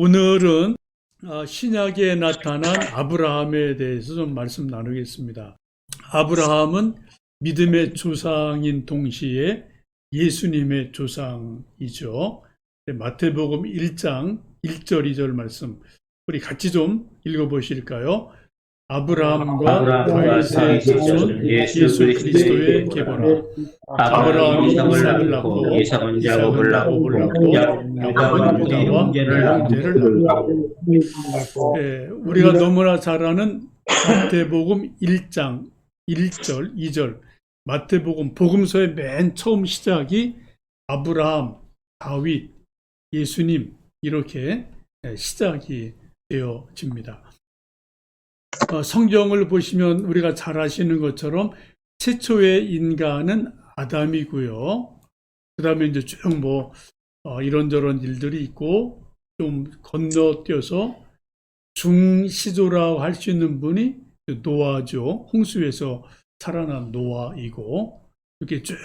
오늘은 신약에 나타난 아브라함에 대해서 좀 말씀 나누겠습니다. 아브라함은 믿음의 조상인 동시에 예수님의 조상이죠. 마태복음 1장 1절 2절 말씀 우리 같이 좀 읽어보실까요? 아브라함과 다윗의 자손 예수 그리스도의 계보라. 아브라함이 이삭을 낳고 이삭은 야곱을 낳고 야곱은 유다와 형제를 낳고. 우리가 너무나 잘 아는 마태복음 1장 1절 2절 마태복음 복음서의 맨 처음 시작이 아브라함, 다윗, 예수님 이렇게 시작이 되어집니다. 성경을 보시면 우리가 잘 아시는 것처럼 최초의 인간은 아담이고요. 그 다음에 이제 쭉 이런저런 일들이 있고 좀 건너뛰어서 중시조라고 할 수 있는 분이 노아죠. 홍수에서 살아난 노아이고 이렇게 쭉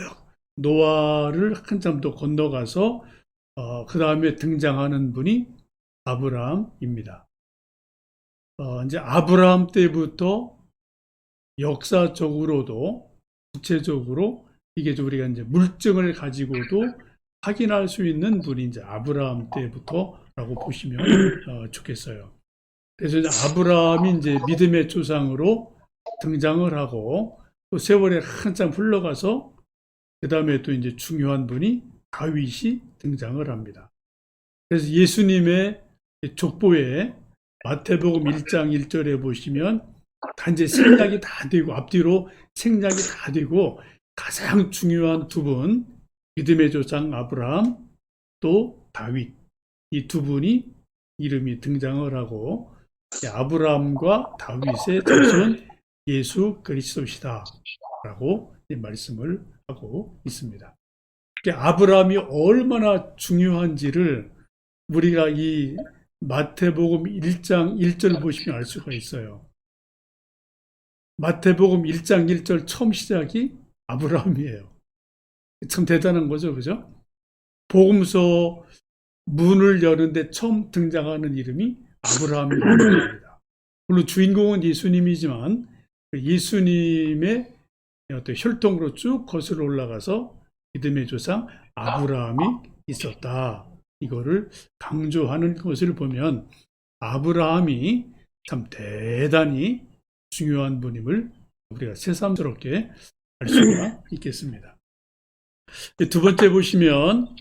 노아를 한참 더 건너가서 그 다음에 등장하는 분이 아브라함입니다. 이제 아브라함 때부터 역사적으로도 구체적으로 이게 우리가 이제 물증을 가지고도 확인할 수 있는 분이 이제 아브라함 때부터라고 보시면 좋겠어요. 그래서 이제 아브라함이 이제 믿음의 조상으로 등장을 하고 또 세월이 한참 흘러가서 그 다음에 또 이제 중요한 분이 다윗이 등장을 합니다. 그래서 예수님의 족보에 마태복음 1장 1절에 보시면 단지 생략이 다 되고 앞뒤로 생략이 다 되고 가장 중요한 두 분 믿음의 조상 아브라함 또 다윗 이 두 분이 이름이 등장을 하고 아브라함과 다윗의 자손 예수 그리스도시다 라고 말씀을 하고 있습니다. 아브라함이 얼마나 중요한지를 우리가 이 마태복음 1장 1절 보시면 알 수가 있어요. 마태복음 1장 1절 처음 시작이 아브라함이에요. 참 대단한 거죠, 그죠? 복음서 문을 여는데 처음 등장하는 이름이 아브라함이라는 겁니다. 물론 주인공은 예수님이지만 예수님의 어떤 혈통으로 쭉 거슬러 올라가서 믿음의 조상 아브라함이 있었다. 이거를 강조하는 것을 보면 아브라함이 참 대단히 중요한 분임을 우리가 새삼스럽게 알 수가 있겠습니다. 두 번째 보시면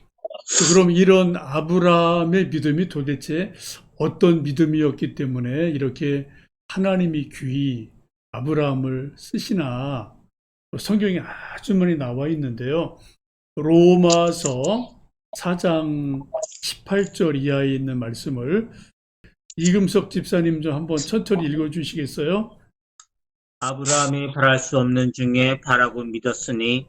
그럼 이런 아브라함의 믿음이 도대체 어떤 믿음이었기 때문에 이렇게 하나님이 귀히 아브라함을 쓰시나 성경에 아주 많이 나와 있는데요. 로마서 4장 18절 이하에 있는 말씀을 이금석 집사님 좀 한번 천천히 읽어주시겠어요? 아브라함이 바랄 수 없는 중에 바라고 믿었으니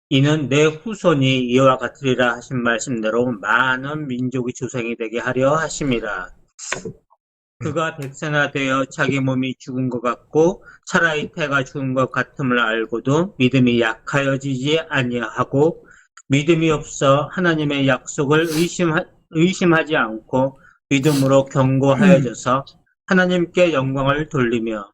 이는 내 후손이 이와 같으리라 하신 말씀대로 많은 민족의 조상이 되게 하려 하심이라. 그가 백세나 되어 자기 몸이 죽은 것 같고 차라리 태가 죽은 것 같음을 알고도 믿음이 약하여지지 아니하고 믿음이 없어 하나님의 약속을 의심하지 않고 믿음으로 견고하여져서 하나님께 영광을 돌리며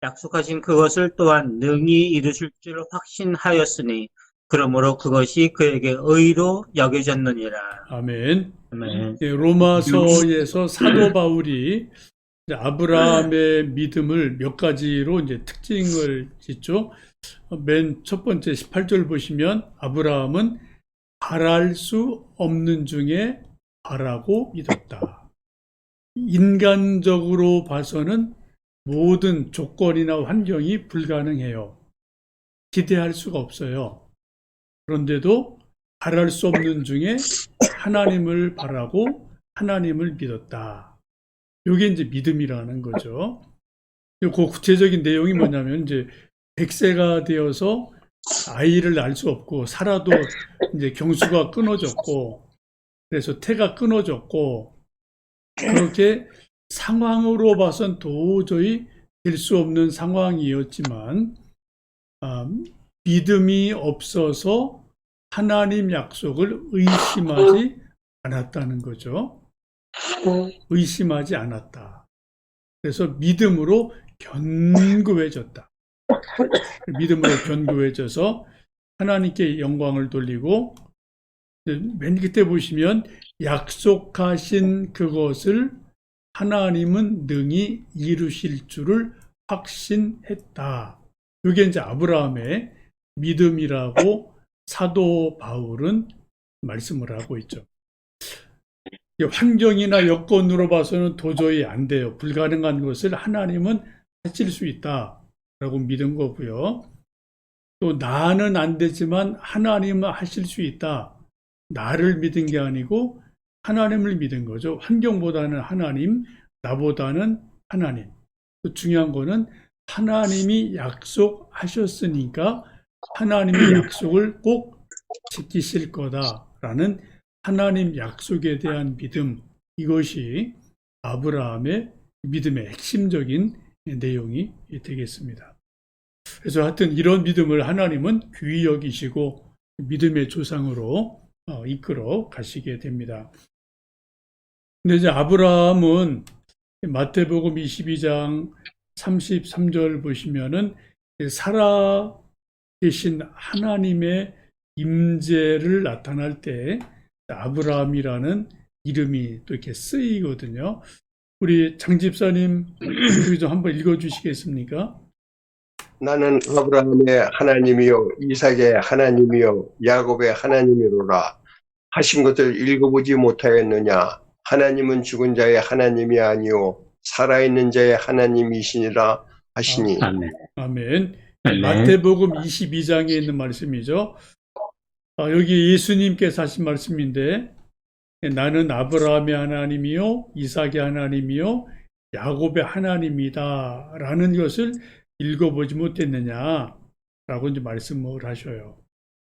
약속하신 그것을 또한 능히 이루실 줄 확신하였으니 그러므로 그것이 그에게 의로 여겨졌느니라. 아멘. 아멘. 로마서에서 사도 바울이 아브라함의 믿음을 몇 가지로 이제 특징을 짓죠. 맨 첫 번째 18절 보시면 아브라함은 바랄 수 없는 중에 바라고 믿었다. 인간적으로 봐서는 모든 조건이나 환경이 불가능해요. 기대할 수가 없어요. 그런데도 바랄 수 없는 중에 하나님을 바라고 하나님을 믿었다. 이게 이제 믿음이라는 거죠. 그 구체적인 내용이 뭐냐면 이제 100세가 되어서 아이를 낳을 수 없고 살아도 이제 경수가 끊어졌고 그래서 태가 끊어졌고 그렇게 상황으로 봐선 도저히 될 수 없는 상황이었지만 믿음이 없어서 하나님 약속을 의심하지 않았다는 거죠. 의심하지 않았다. 그래서 믿음으로 견고해졌다. 믿음으로 견고해져서 하나님께 영광을 돌리고, 맨 끝에 보시면 약속하신 그것을 하나님은 능히 이루실 줄을 확신했다. 이게 이제 아브라함의 믿음이라고 사도 바울은 말씀을 하고 있죠. 환경이나 여건으로 봐서는 도저히 안 돼요. 불가능한 것을 하나님은 하실 수 있다라고 믿은 거고요. 또 나는 안 되지만 하나님은 하실 수 있다. 나를 믿은 게 아니고 하나님을 믿은 거죠. 환경보다는 하나님, 나보다는 하나님. 또 중요한 거는 하나님이 약속하셨으니까 하나님의 약속을 꼭 지키실 거다라는 하나님 약속에 대한 믿음, 이것이 아브라함의 믿음의 핵심적인 내용이 되겠습니다. 그래서 하여튼 이런 믿음을 하나님은 귀히 여기시고 믿음의 조상으로 이끌어 가시게 됩니다. 근데 이제 아브라함은 마태복음 22장 33절 보시면은 살아 계신 하나님의 임재를 나타날 때 아브라함이라는 이름이 또 이렇게 쓰이거든요. 우리 장 집사님 여기 좀 한번 읽어 주시겠습니까? 나는 아브라함의 하나님이요 이삭의 하나님이요 야곱의 하나님이로라 하신 것을 읽어보지 못하였느냐. 하나님은 죽은 자의 하나님이 아니요 살아있는 자의 하나님이시니라 하시니. 아멘. 아멘. 아멘. 마태복음 22장에 있는 말씀이죠. 여기 예수님께서 하신 말씀인데, 나는 아브라함의 하나님이요 이삭의 하나님이요 야곱의 하나님이다 라는 것을 읽어보지 못했느냐라고 이제 말씀을 하셔요.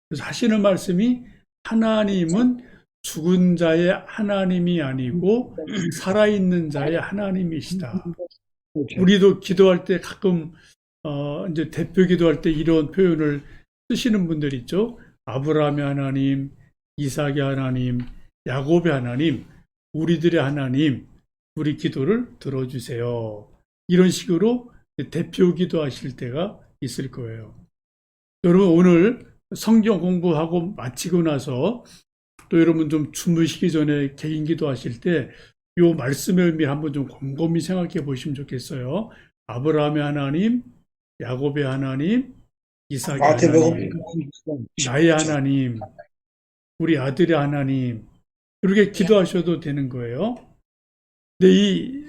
그래서 하시는 말씀이 하나님은 죽은 자의 하나님이 아니고 살아있는 자의 하나님이시다. 우리도 기도할 때 가끔 이제 대표 기도할 때 이런 표현을 쓰시는 분들 있죠. 아브라함의 하나님, 이삭의 하나님, 야곱의 하나님, 우리들의 하나님, 우리 기도를 들어주세요. 이런 식으로 대표 기도하실 때가 있을 거예요. 여러분 오늘 성경 공부하고 마치고 나서 또 여러분 좀 주무시기 전에 개인 기도하실 때 이 말씀의 의미를 한번 좀 곰곰이 생각해 보시면 좋겠어요. 아브라함의 하나님, 야곱의 하나님, 이삭의 하나님, 나의 하나님, 우리 아들의 하나님, 이렇게 기도하셔도 되는 거예요. 근데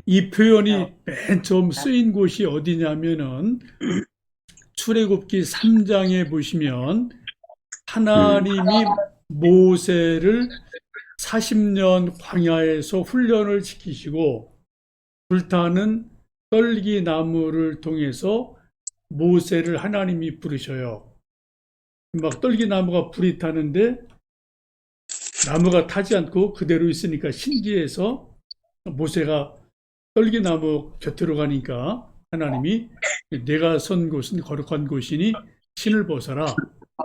이 표현이 맨 처음 쓰인 곳이 어디냐면은 출애굽기 3장에 보시면 하나님이 모세를 40년 광야에서 훈련을 시키시고 불타는 떨기나무를 통해서 모세를 하나님이 부르셔요. 막 떨기나무가 불이 타는데 나무가 타지 않고 그대로 있으니까 신기해서 모세가 떨기나무 곁으로 가니까 하나님이 내가 선 곳은 거룩한 곳이니 신을 벗어라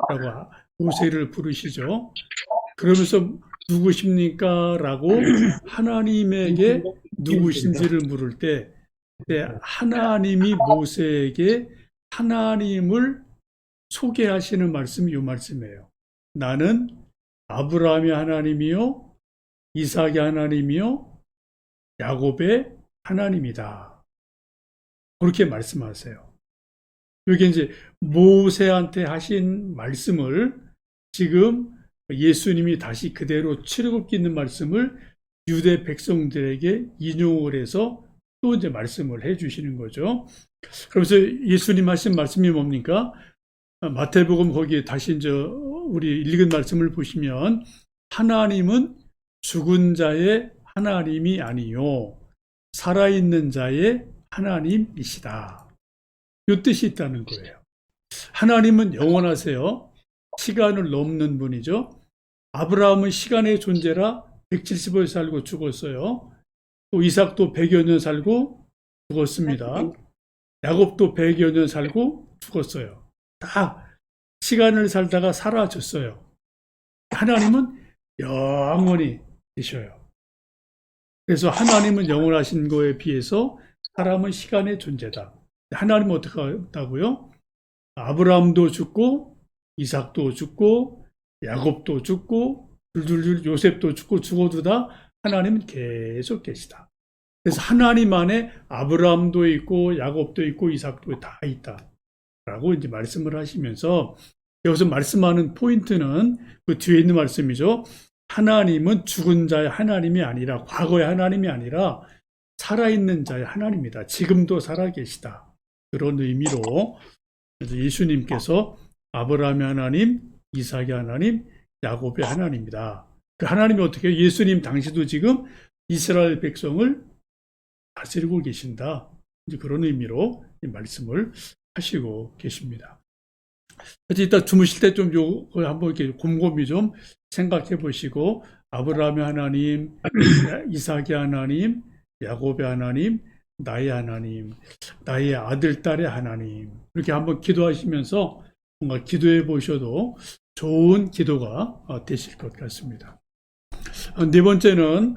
라고 모세를 부르시죠. 그러면서 누구십니까? 라고 하나님에게 누구신지를 물을 때 하나님이 모세에게 하나님을 소개하시는 말씀이 이 말씀이에요. 나는 아브라함의 하나님이요 이삭의 하나님이요 야곱의 하나님이다. 그렇게 말씀하세요. 여기 이제 모세한테 하신 말씀을 지금 예수님이 다시 그대로 출애굽기 있는 말씀을 유대 백성들에게 인용을 해서 또 이제 말씀을 해 주시는 거죠. 그러면서 예수님 하신 말씀이 뭡니까? 마태복음 거기에 다시 이제 우리 읽은 말씀을 보시면 하나님은 죽은 자의 하나님이 아니요 살아있는 자의 하나님이시다. 이 뜻이 있다는 거예요. 하나님은 영원하세요. 시간을 넘는 분이죠. 아브라함은 시간의 존재라 170을 살고 죽었어요. 또 이삭도 100여 년 살고 죽었습니다. 야곱도 100여 년 살고 죽었어요. 다 시간을 살다가 사라졌어요. 하나님은 영원히 계셔요. 그래서 하나님은 영원하신 거에 비해서 사람은 시간의 존재다. 하나님은 어떻게 한다고요? 아브라함도 죽고 이삭도 죽고 야곱도 죽고 줄줄줄 요셉도 죽고 죽어도 다 하나님은 계속 계시다. 그래서 하나님 안에 아브라함도 있고 야곱도 있고 이삭도 다 있다. 라고 이제 말씀을 하시면서 여기서 말씀하는 포인트는 그 뒤에 있는 말씀이죠. 하나님은 죽은 자의 하나님이 아니라 과거의 하나님이 아니라 살아있는 자의 하나님이다. 지금도 살아계시다. 그런 의미로 그래서 예수님께서 아브라함의 하나님, 이삭의 하나님, 야곱의 하나님이다. 그 하나님이 어떻게 해요? 예수님 당시도 지금 이스라엘 백성을 다스리고 계신다. 이제 그런 의미로 이 말씀을 하시고 계십니다. 그래서 이따 주무실 때 좀 요거 한번 이렇게 곰곰이 좀 생각해 보시고 아브라함의 하나님, 이삭의 하나님, 야곱의 하나님, 나의 하나님, 나의 아들, 딸의 하나님 이렇게 한번 기도하시면서 뭔가 기도해 보셔도 좋은 기도가 되실 것 같습니다. 네 번째는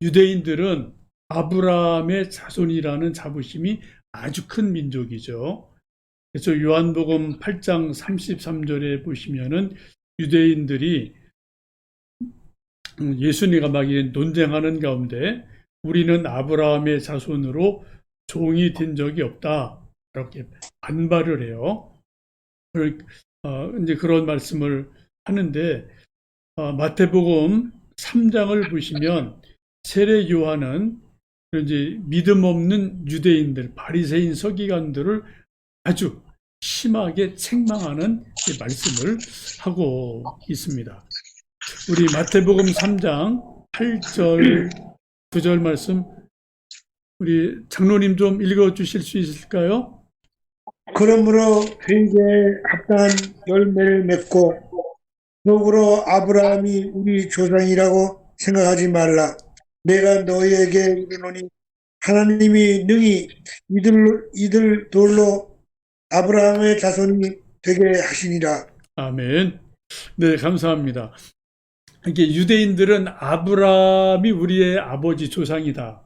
유대인들은 아브라함의 자손이라는 자부심이 아주 큰 민족이죠. 그래서 요한복음 8장 33절에 보시면은 유대인들이 예수님과 막 논쟁하는 가운데 우리는 아브라함의 자손으로 종이 된 적이 없다. 이렇게 반발을 해요. 이제 그런 말씀을 하는데 마태복음 3장을 보시면 세례 요한은 이제 믿음 없는 유대인들, 바리새인 서기관들을 아주 심하게 책망하는 말씀을 하고 있습니다. 우리 마태복음 3장 8절, 9절 말씀 우리 장로님 좀 읽어 주실 수 있을까요? 그러므로 회개에 합당한 열매를 맺고 역으로 아브라함이 우리 조상이라고 생각하지 말라. 내가 너희에게 이르노니 하나님이 능히 이들 돌로 아브라함의 자손이 되게 하시니라. 아멘. 네, 감사합니다. 이게 유대인들은 아브라함이 우리의 아버지 조상이다.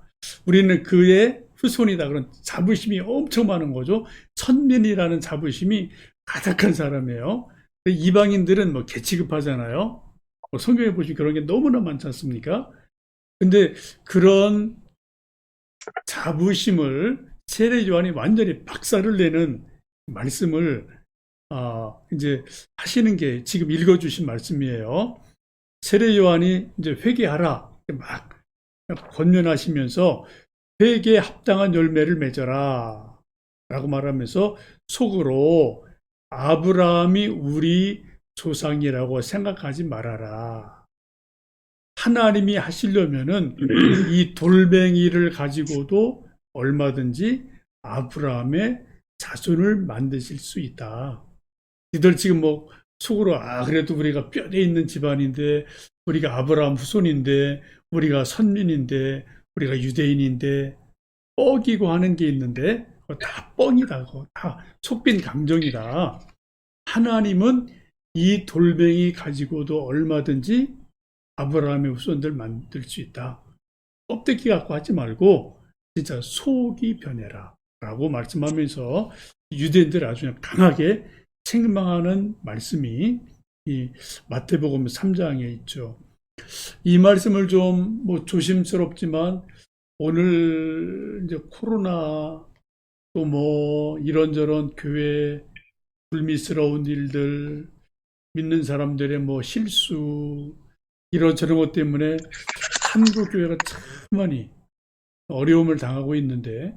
우리는 그의 후손이다. 그런 자부심이 엄청 많은 거죠. 선민이라는 자부심이 가득한 사람이에요. 이방인들은 뭐 개취급하잖아요. 성경에 보시면 그런 게 너무나 많지 않습니까? 근데 그런 자부심을 세례 요한이 완전히 박살을 내는 말씀을 이제 하시는 게 지금 읽어주신 말씀이에요. 세례 요한이 이제 회개하라 막 권면하시면서 회개에 합당한 열매를 맺어라 라고 말하면서 속으로 아브라함이 우리 조상이라고 생각하지 말아라. 하나님이 하시려면은 이 돌멩이를 가지고도 얼마든지 아브라함의 자손을 만드실 수 있다. 니들 지금 뭐 속으로 그래도 우리가 뼈대 있는 집안인데 우리가 아브라함 후손인데 우리가 선민인데 우리가 유대인인데 뻐기고 하는 게 있는데 그거 다 뻥이다. 그거 다 속빈 감정이다. 하나님은 이 돌멩이 가지고도 얼마든지 아브라함의 후손들 만들 수 있다. 껍데기 갖고 하지 말고 진짜 속이 변해라 라고 말씀하면서 유대인들을 아주 강하게 책망하는 말씀이 이 마태복음 3장에 있죠. 이 말씀을 좀 뭐 조심스럽지만 오늘 이제 코로나 또 뭐 이런저런 교회 불미스러운 일들 믿는 사람들의 뭐 실수 이런저런 것 때문에 한국 교회가 참 많이 어려움을 당하고 있는데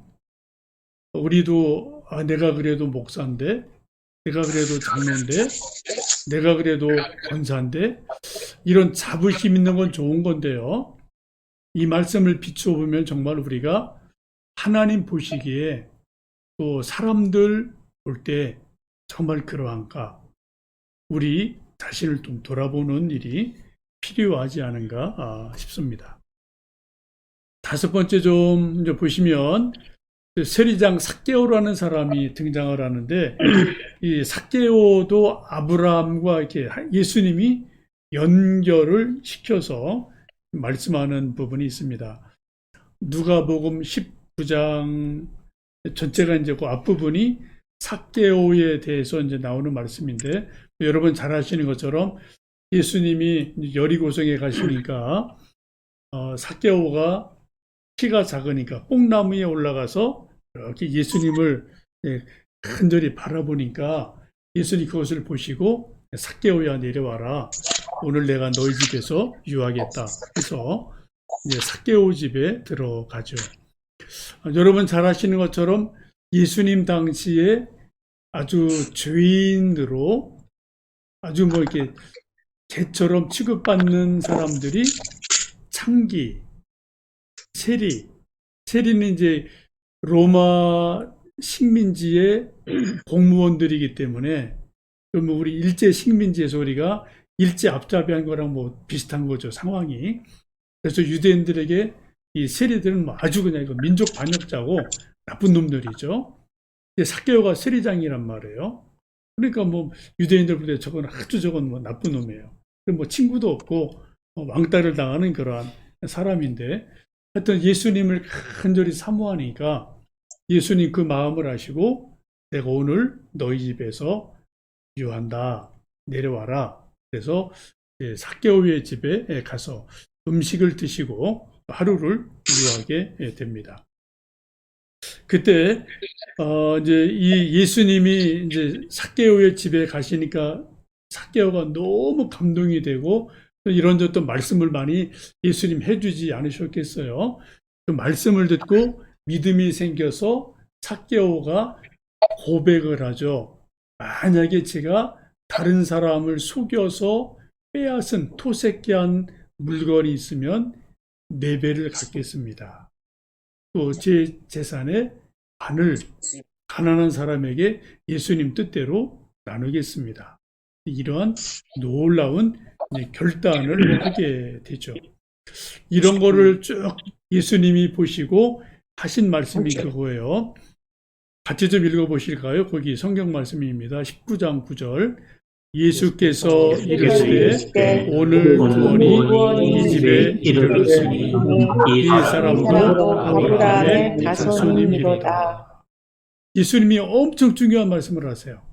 우리도 내가 그래도 목사인데 내가 그래도 장로인데 내가 그래도 권사인데 이런 자부심 있는 건 좋은 건데요. 이 말씀을 비추어 보면 정말 우리가 하나님 보시기에 또 사람들 볼 때 정말 그러한가 우리 자신을 좀 돌아보는 일이 필요하지 않은가 싶습니다. 다섯 번째 좀 이제 보시면 세리장 삭개오라는 사람이 등장을 하는데 이 삭개오도 아브라함과 이렇게 예수님이 연결을 시켜서 말씀하는 부분이 있습니다. 누가복음 19장 전체가 이제 그 앞부분이 삭개오에 대해서 이제 나오는 말씀인데, 여러분 잘 아시는 것처럼 예수님이 여리고성에 가시니까 삭개오가 키가 작으니까 뽕나무에 올라가서 이렇게 예수님을 간절히 바라보니까 예수님 그것을 보시고 삭개오야 내려와라. 오늘 내가 너희 집에서 유하겠다. 해서 이제 삭개오 집에 들어가죠. 여러분 잘 아시는 것처럼 예수님 당시에 아주 죄인으로 아주 뭐 이렇게 개처럼 취급받는 사람들이 창기, 세리는 이제 로마 식민지의 공무원들이기 때문에 뭐 우리 일제 식민지에서 우리가 일제 앞잡이한 거랑 뭐 비슷한 거죠, 상황이. 그래서 유대인들에게 이 세리들은 뭐 아주 그냥 이거 민족 반역자고 나쁜 놈들이죠. 삭개오가 세리장이란 말이에요. 그러니까 뭐 유대인들 보다 저건 뭐 나쁜 놈이에요. 뭐 친구도 없고 왕따를 당하는 그러한 사람인데, 하여튼 예수님을 간절히 사모하니까 예수님 그 마음을 아시고 내가 오늘 너희 집에서 유한다. 내려와라. 그래서 삭개오의 집에 가서 음식을 드시고 하루를 유하게 됩니다. 그때 이제 이 예수님이 이제 삭개오의 집에 가시니까 삭개오가 너무 감동이 되고 이런저런 말씀을 많이 예수님 해주지 않으셨겠어요. 그 말씀을 듣고 믿음이 생겨서 삭개오가 고백을 하죠. 만약에 제가 다른 사람을 속여서 빼앗은 토색한 물건이 있으면 4배를 갚겠습니다. 또 제 재산의 반을 가난한 사람에게 예수님 뜻대로 나누겠습니다. 이러한 놀라운 결단을 하게 되죠. 이런 거를 쭉 예수님이 보시고 하신 말씀이 그거예요. 같이 좀 읽어보실까요? 거기 성경 말씀입니다. 19장 9절. 예수께서 이르시되 오늘 구원이 이 집에 이르렀으니 이 사람도 아브라함의 자손이미로다. 예수님이 엄청 중요한 말씀을 하세요.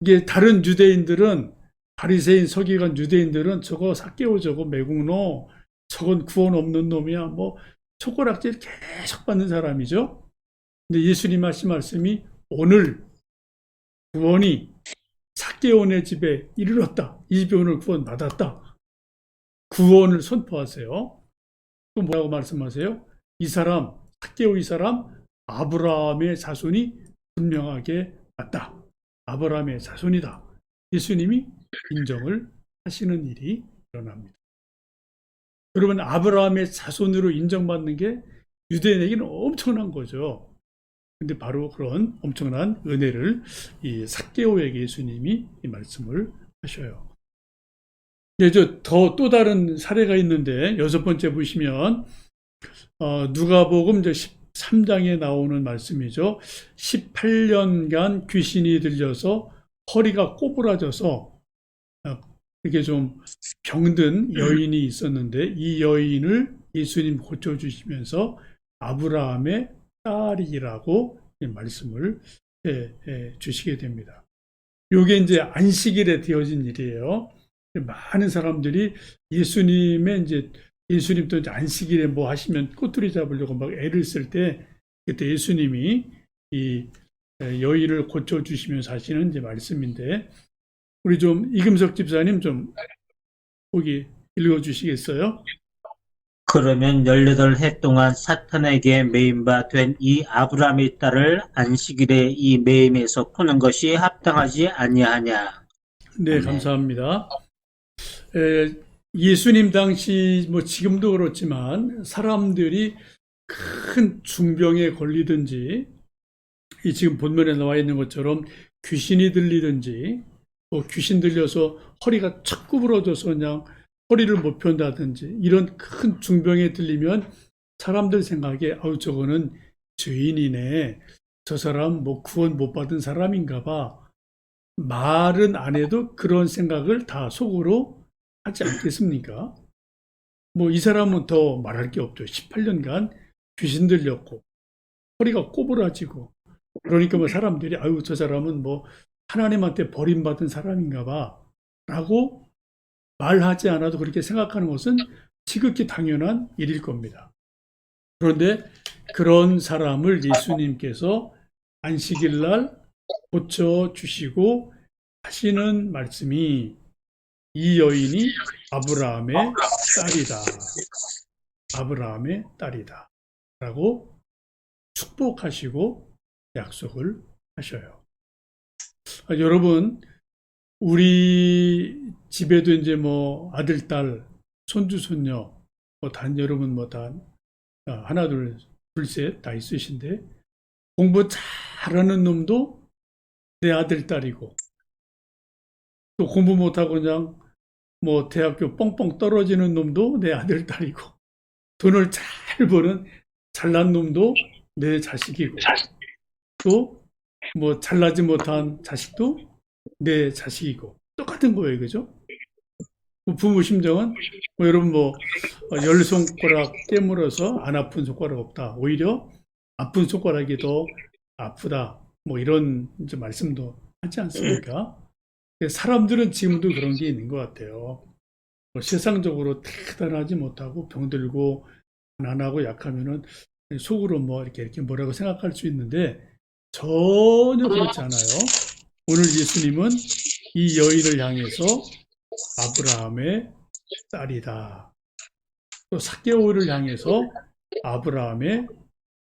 이게 다른 유대인들은, 바리새인 서기관 유대인들은 저거 삭개오 저거 매국노, 저건 구원 없는 놈이야, 뭐 손가락질 계속 받는 사람이죠. 근데 예수님 하신 말씀이 오늘 구원이 삭개오네 집에 이르렀다. 이 집에 오늘 구원 받았다. 구원을 선포하세요. 또 뭐라고 말씀하세요? 이 사람, 삭개오 이 사람 아브라함의 자손이 분명하게 맞다. 아브라함의 자손이다. 예수님이 인정을 하시는 일이 일어납니다. 여러분, 아브라함의 자손으로 인정받는 게 유대인에게는 엄청난 거죠. 근데 바로 그런 엄청난 은혜를 이 삭개오에게 예수님이 이 말씀을 하셔요. 네, 또 다른 사례가 있는데, 6번째 보시면, 누가복음 13장에 나오는 말씀이죠. 18년간 귀신이 들려서 허리가 꼬부라져서 이렇게 좀 병든 여인이 있었는데, 이 여인을 예수님 고쳐주시면서 아브라함의 딸이라고 말씀을 주시게 됩니다. 이게 이제 안식일에 되어진 일이에요. 많은 사람들이 예수님도 이제 안식일에 뭐 하시면 꼬투리 잡으려고 막 애를 쓸 때, 그때 예수님이 이 여인을 고쳐주시면서 하시는 이제 말씀인데, 우리 좀 이금석 집사님 좀 거기 읽어주시겠어요? 그러면 18해 동안 사탄에게 매임바 된 이 아브라함의 딸을 안식일에 이 매임에서 푸는 것이 합당하지 아니하냐. 네, 감사합니다. 예수님 당시 뭐 지금도 그렇지만 사람들이 큰 중병에 걸리든지, 이 지금 본문에 나와 있는 것처럼 귀신이 들리든지, 귀신 들려서 허리가 척 구부러져서 그냥 허리를 못 편다든지, 이런 큰 중병에 들리면 사람들 생각에 저거는 죄인이네, 저 사람 뭐 구원 못 받은 사람인가 봐, 말은 안 해도 그런 생각을 다 속으로 하지 않겠습니까? 뭐 이 사람은 더 말할 게 없죠. 18년간 귀신 들렸고 허리가 꼬부라지고 그러니까 뭐 사람들이 아유 저 사람은 뭐 하나님한테 버림받은 사람인가 봐 라고 말하지 않아도 그렇게 생각하는 것은 지극히 당연한 일일 겁니다. 그런데 그런 사람을 예수님께서 안식일 날 고쳐주시고 하시는 말씀이 이 여인이 아브라함의 딸이다. 아브라함의 딸이다. 라고 축복하시고 약속을 하셔요. 여러분, 우리 집에도 이제 뭐 아들, 딸, 손주, 손녀, 뭐 여러분 뭐 다 하나, 둘, 셋 다 있으신데 공부 잘하는 놈도 내 아들, 딸이고 또 공부 못하고 그냥 뭐 대학교 뻥뻥 떨어지는 놈도 내 아들, 딸이고 돈을 잘 버는 잘난 놈도 내 자식이고 또 뭐 잘나지 못한 자식도 내 자식이고 똑같은 거예요. 그죠? 부모 심정은 뭐 여러분 뭐 10손가락 깨물어서 안 아픈 손가락 없다. 오히려 아픈 손가락이 더 아프다. 뭐 이런 이제 말씀도 하지 않습니까? 사람들은 지금도 그런 게 있는 것 같아요. 뭐 세상적으로 대단하지 못하고 병들고 가난하고 약하면은 속으로 뭐 이렇게 뭐라고 생각할 수 있는데 전혀 그렇지 않아요. 오늘 예수님은 이 여인을 향해서 아브라함의 딸이다. 또 삭개오를 향해서 아브라함의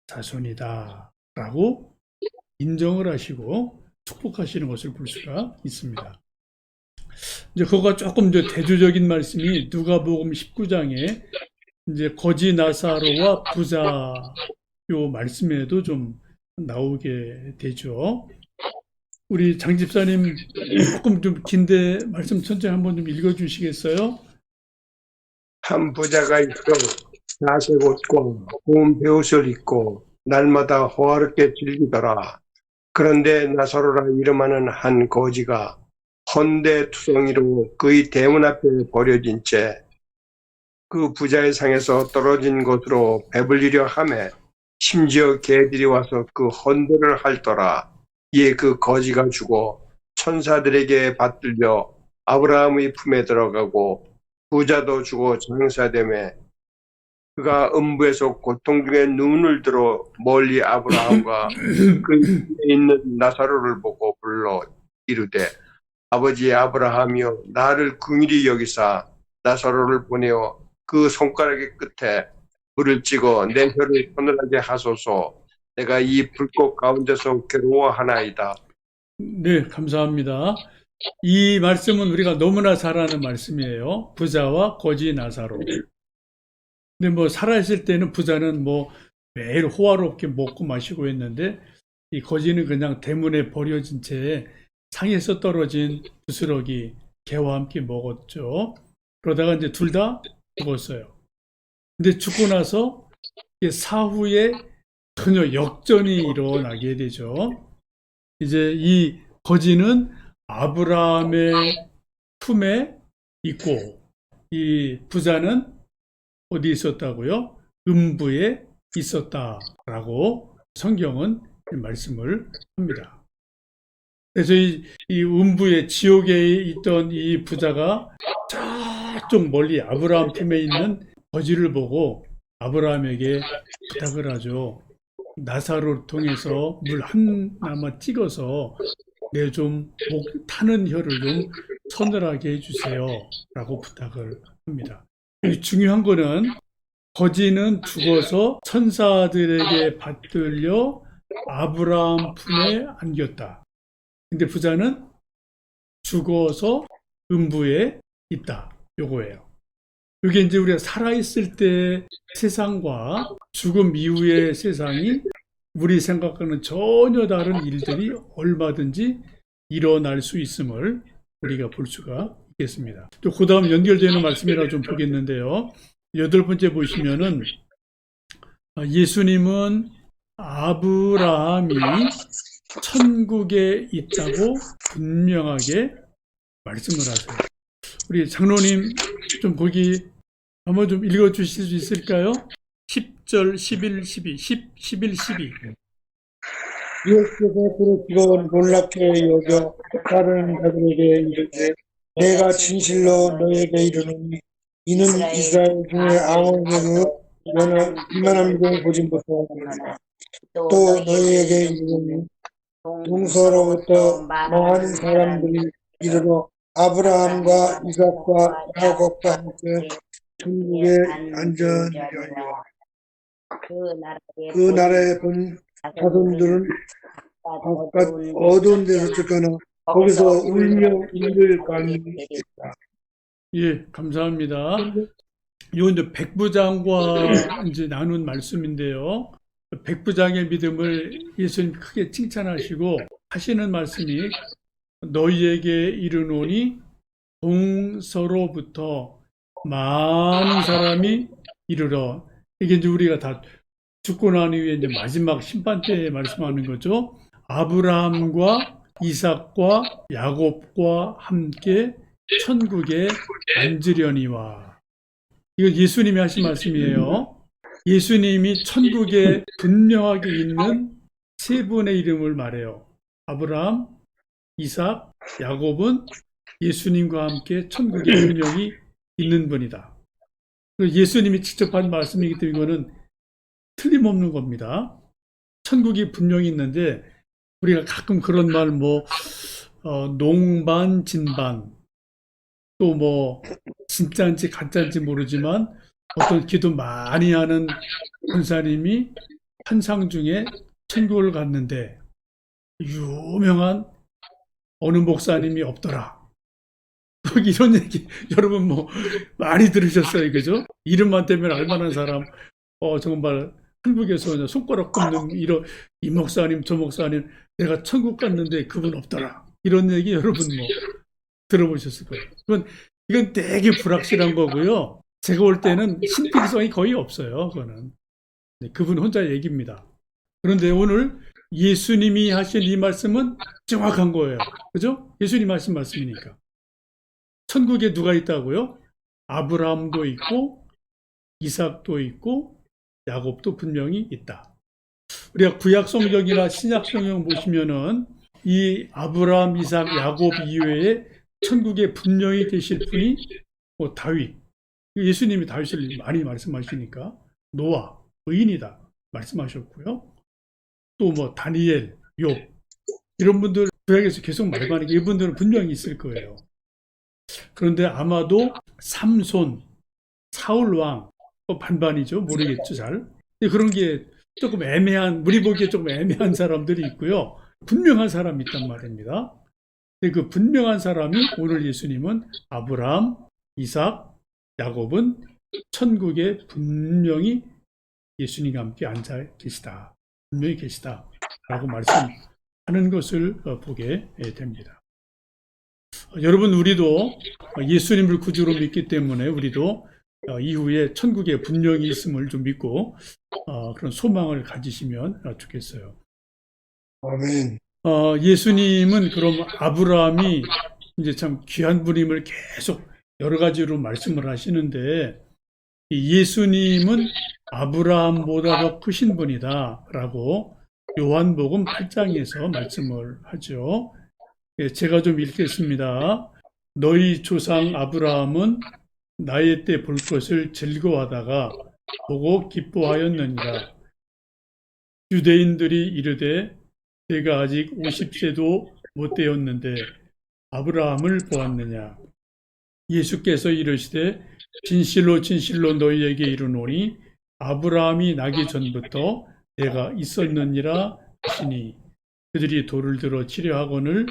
자손이다. 라고 인정을 하시고 축복하시는 것을 볼 수가 있습니다. 이제 그거가 조금 이제 대조적인 말씀이 누가복음 19장에 이제 거지 나사로와 부자 요 말씀에도 좀 나오게 되죠. 우리 장 집사님 조금 좀 긴데 말씀 천천히 한번 좀 읽어주시겠어요? 한 부자가 있어 나색 옷과 고운 베옷을 입고 날마다 호화롭게 즐기더라. 그런데 나사로라 이름하는 한 거지가 헌데 투성이로 그의 대문 앞에 버려진 채 그 부자의 상에서 떨어진 것으로 배불리려 하매 심지어 개들이 와서 그 헌데를 핥더라. 이에 그 거지가 죽어 천사들에게 받들려 아브라함의 품에 들어가고 부자도 죽어 장사되매 그가 음부에서 고통 중에 눈을 들어 멀리 아브라함과 그 집에 있는 나사로를 보고 불러 이르되 아버지 아브라함이여 나를 긍휼히 여기사 나사로를 보내어 그 손가락의 끝에 불을 찍어 내 혀를 서늘하게 하소서. 내가 이 불꽃 가운데서 괴로워하나이다. 네, 감사합니다. 이 말씀은 우리가 너무나 잘 아는 말씀이에요. 부자와 거지 나사로. 근데 뭐 살아있을 때는 부자는 뭐 매일 호화롭게 먹고 마시고 했는데 이 거지는 그냥 대문에 버려진 채 상에서 떨어진 부스러기 개와 함께 먹었죠. 그러다가 이제 둘 다 죽었어요. 근데 죽고 나서 사후에 전혀 역전이 일어나게 되죠. 이제 이 거지는 아브라함의 품에 있고 이 부자는 어디 있었다고요? 음부에 있었다라고 성경은 말씀을 합니다. 그래서 이 음부의 지옥에 있던 이 부자가 저쪽 멀리 아브라함 품에 있는 거지를 보고 아브라함에게 부탁을 하죠. 나사로를 통해서 물 하나만 찍어서 내 좀 목 타는 혀를 좀 서늘하게 해주세요. 라고 부탁을 합니다. 중요한 거는 거지는 죽어서 천사들에게 받들려 아브라함 품에 안겼다. 근데 부자는 죽어서 음부에 있다. 요거예요. 이게 이제 우리가 살아있을 때 세상과 죽음 이후의 세상이 우리 생각하는 전혀 다른 일들이 얼마든지 일어날 수 있음을 우리가 볼 수가 있겠습니다. 또 그 다음 연결되는 말씀이라 좀 보겠는데요. 8번째 보시면은 예수님은 아브라함이 천국에 있다고 분명하게 말씀을 하세요. 우리 장로님 좀 거기 한번 좀 읽어 주실 수 있을까요? 10절, 11, 12, 11, 12. 예수께서 그를 놀랍게 여겨 다른 자들에게 이르되 내가 진실로 너에게 이르노니 이는 이스라엘 중에 아무에게도 이만한 믿음을 보지 못하였느니라. 또 너희에게 이르노니 동서로부터 많은 사람들이 이르러 아브라함과 이삭과 야곱과 함께 천국에 안전하리라. 그 나라에 본 자손들은 바깥 어두운 데서 쫓겨나 거기서 울며 이를 갈미했다. 예, 감사합니다. 이건 이제 백부장과 이제 나눈 말씀인데요. 백부장의 믿음을 예수님 크게 칭찬하시고 하시는 말씀이 너희에게 이르노니 동서로부터 많은 사람이 이르러. 이게 이제 우리가 다 죽고 난 이후에 이제 마지막 심판 때에 말씀하는 거죠. 아브라함과 이삭과 야곱과 함께 천국에 앉으려니와. 이거 예수님이 하신 말씀이에요. 예수님이 천국에 분명하게 있는 세 분의 이름을 말해요. 아브라함, 이삭, 야곱은 예수님과 함께 천국에 분명히 있는 분이다. 예수님이 직접 한 말씀이기 때문에 이거는 틀림없는 겁니다. 천국이 분명히 있는데 우리가 가끔 그런 말 농반, 진반, 또 진짜인지 가짜인지 모르지만 어떤 기도 많이 하는 권사님이 환상 중에 천국을 갔는데 유명한 어느 목사님이 없더라. 이런 얘기 여러분 많이 들으셨어요, 그죠? 이름만 대면 알만한 사람, 정말 한국에서 그냥 손가락 꼽는 이 목사님 저 목사님 내가 천국 갔는데 그분 없더라. 이런 얘기 여러분 들어보셨을 거예요. 이건 되게 불확실한 거고요. 제가 볼 때는 신빙성이 거의 없어요. 그거는 그분 혼자 얘기입니다. 그런데 오늘 예수님이 하신 이 말씀은 정확한 거예요. 그죠? 예수님 하신 말씀이니까. 천국에 누가 있다고요? 아브라함도 있고 이삭도 있고 야곱도 분명히 있다. 우리가 구약 성경이나 신약 성경 보시면은 이 아브라함, 이삭, 야곱 이외에 천국에 분명히 계실 분이 다윗. 예수님이 다윗을 많이 말씀하시니까 노아, 의인이다 말씀하셨고요. 또 다니엘, 욥 이런 분들 구약에서 계속 말하니까 이분들은 분명히 있을 거예요. 그런데 아마도 삼손, 사울왕 반반이죠. 모르겠죠, 잘. 그런 게 조금 애매한, 우리 보기에 조금 애매한 사람들이 있고요. 분명한 사람이 있단 말입니다. 그 분명한 사람이 오늘 예수님은 아브라함, 이삭, 야곱은 천국에 분명히 예수님과 함께 앉아 계시다. 분명히 계시다. 라고 말씀하는 것을 보게 됩니다. 여러분, 우리도 예수님을 구주로 믿기 때문에 우리도 이후에 천국에 분명히 있음을 좀 믿고 그런 소망을 가지시면 좋겠어요. 아멘. 예수님은 그럼 아브라함이 이제 참 귀한 분임을 계속 여러 가지로 말씀을 하시는데 예수님은 아브라함보다 더 크신 분이다 라고 요한복음 8장에서 말씀을 하죠. 제가 좀 읽겠습니다. 너희 조상 아브라함은 나의 때 볼 것을 즐거워하다가 보고 기뻐하였느니라. 유대인들이 이르되 내가 아직 50세도 못 되었는데 아브라함을 보았느냐. 예수께서 이르시되 진실로 진실로 너희에게 이르노니 아브라함이 나기 전부터 내가 있었느니라 하시니 그들이 돌을 들어 치려 하거늘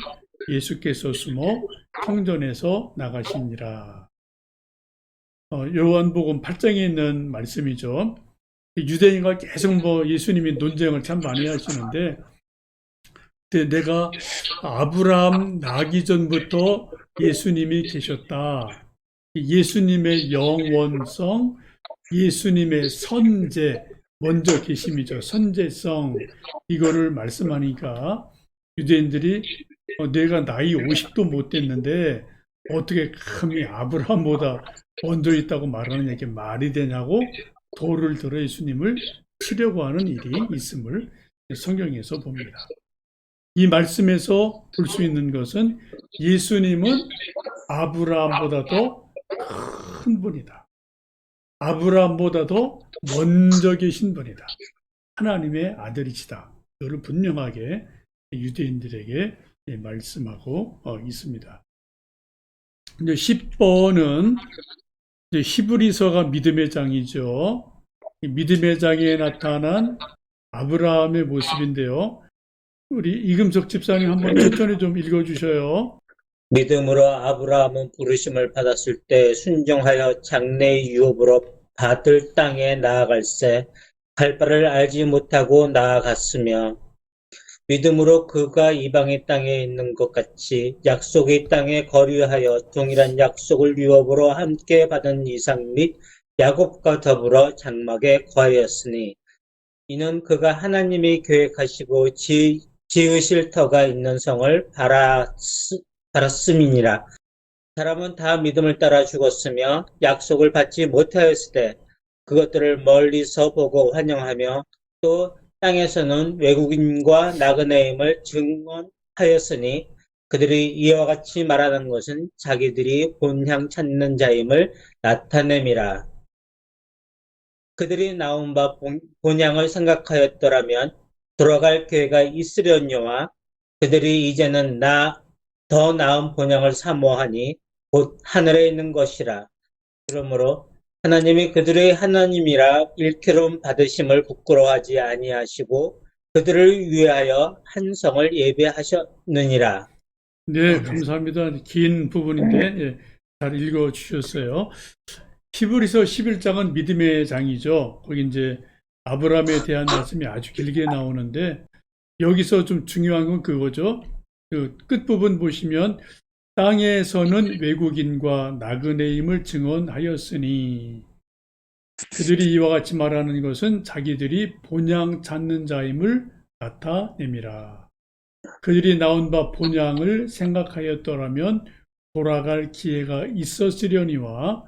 예수께서 숨어 성전에서 나가시니라. 요한복음 8장에 있는 말씀이죠. 유대인과 계속 예수님이 논쟁을 참 많이 하시는데 내가 아브라함 나기 전부터 예수님이 계셨다. 예수님의 영원성, 예수님의 선제, 먼저 계심이죠. 선제성, 이거를 말씀하니까 유대인들이 내가 나이 50도 못 됐는데 어떻게 감히 아브라함보다 먼저 있다고 말하는 게 말이 되냐고 돌을 들어 예수님을 치려고 하는 일이 있음을 성경에서 봅니다. 이 말씀에서 볼 수 있는 것은 예수님은 아브라함보다도 큰 분이다. 아브라함보다도 먼저 계신 분이다. 하나님의 아들이시다. 이를 분명하게 유대인들에게 말씀하고 있습니다. 이제 10번은 히브리서가 믿음의 장이죠. 이 믿음의 장에 나타난 아브라함의 모습인데요. 우리 이금석 집사님 한번 천천히 좀 읽어주셔요. 믿음으로 아브라함은 부르심을 받았을 때 순종하여 장래의 유업으로 받을 땅에 나아갈새 갈 바를 알지 못하고 나아갔으며 믿음으로 그가 이방의 땅에 있는 것 같이 약속의 땅에 거류하여 동일한 약속을 유업으로 함께 받은 이삭 및 야곱과 더불어 장막에 거하였으니 이는 그가 하나님이 계획하시고 지으실 터가 있는 성을 바랐음이니라. 사람은 다 믿음을 따라 죽었으며 약속을 받지 못하였을 때 그것들을 멀리서 보고 환영하며 또 땅에서는 외국인과 나그네임을 증언하였으니 그들이 이와 같이 말하는 것은 자기들이 본향 찾는 자임을 나타냄이라. 그들이 나온 바 본향을 생각하였더라면 돌아갈 기회가 있으려니와 그들이 이제는 더 나은 본향을 사모하니 곧 하늘에 있는 것이라. 그러므로 하나님이 그들의 하나님이라 일컬음 받으심을 부끄러워하지 아니하시고 그들을 위하여 한 성을 예배하셨느니라. 네, 감사합니다. 긴 부분인데 잘 읽어주셨어요. 히브리서 11장은 믿음의 장이죠. 거기 이제 아브라함에 대한 말씀이 아주 길게 나오는데 여기서 좀 중요한 건 그거죠. 그 끝부분 보시면 땅에서는 외국인과 나그네임을 증언하였으니 그들이 이와 같이 말하는 것은 자기들이 본향 찾는 자임을 나타냅니다. 그들이 나온 바 본향을 생각하였더라면 돌아갈 기회가 있었으려니와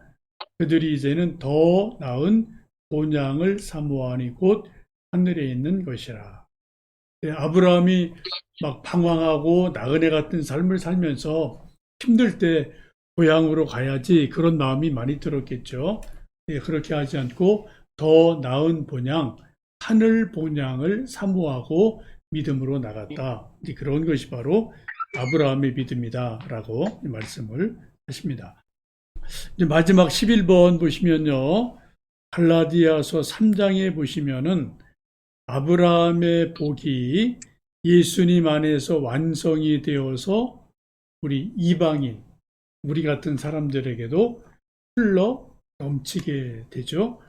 그들이 이제는 더 나은 본향을 사모하니 곧 하늘에 있는 것이라. 아브라함이 막 방황하고 나그네 같은 삶을 살면서 힘들 때 고향으로 가야지 그런 마음이 많이 들었겠죠. 그렇게 하지 않고 더 나은 본향, 하늘 본향을 사모하고 믿음으로 나갔다. 그런 것이 바로 아브라함의 믿음이다라고 말씀을 하십니다. 이제 마지막 11번 보시면요. 갈라디아서 3장에 보시면은 아브라함의 복이 예수님 안에서 완성이 되어서 우리 이방인, 우리 같은 사람들에게도 흘러 넘치게 되죠.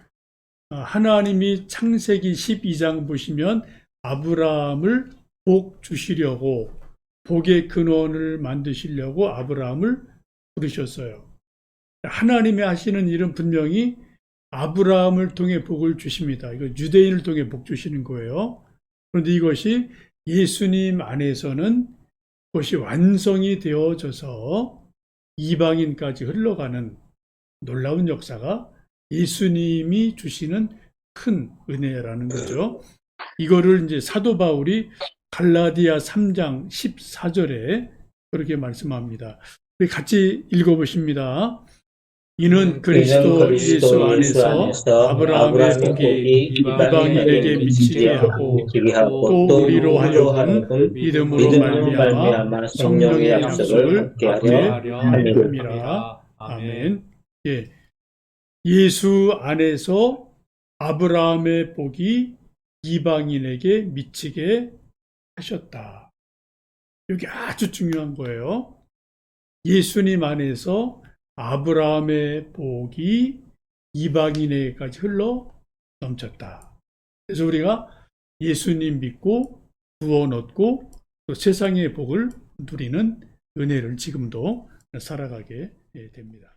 하나님이 창세기 12장 보시면 아브라함을 복 주시려고 복의 근원을 만드시려고 아브라함을 부르셨어요. 하나님이 하시는 일은 분명히 아브라함을 통해 복을 주십니다. 이거 유대인을 통해 복 주시는 거예요. 그런데 이것이 예수님 안에서는 그것이 완성이 되어져서 이방인까지 흘러가는 놀라운 역사가 예수님이 주시는 큰 은혜라는 거죠. 이거를 이제 사도 바울이 갈라디아 3장 14절에 그렇게 말씀합니다. 우리 같이 읽어보십니다. 이는 그리스도 예수 안에서 아브라함의 복이 이방인에게 미치게 하고 또 우리로 하여금 믿음으로 말미암아 성령의 약속을 받게 함이라. 아멘. 예. 예수 안에서 아브라함의 복이 이방인에게 미치게 하셨다. 여기 아주 중요한 거예요. 예수님 안에서 아브라함의 복이 이방인에게까지 흘러 넘쳤다. 그래서 우리가 예수님 믿고 구원 얻고 또 세상의 복을 누리는 은혜를 지금도 살아가게 됩니다.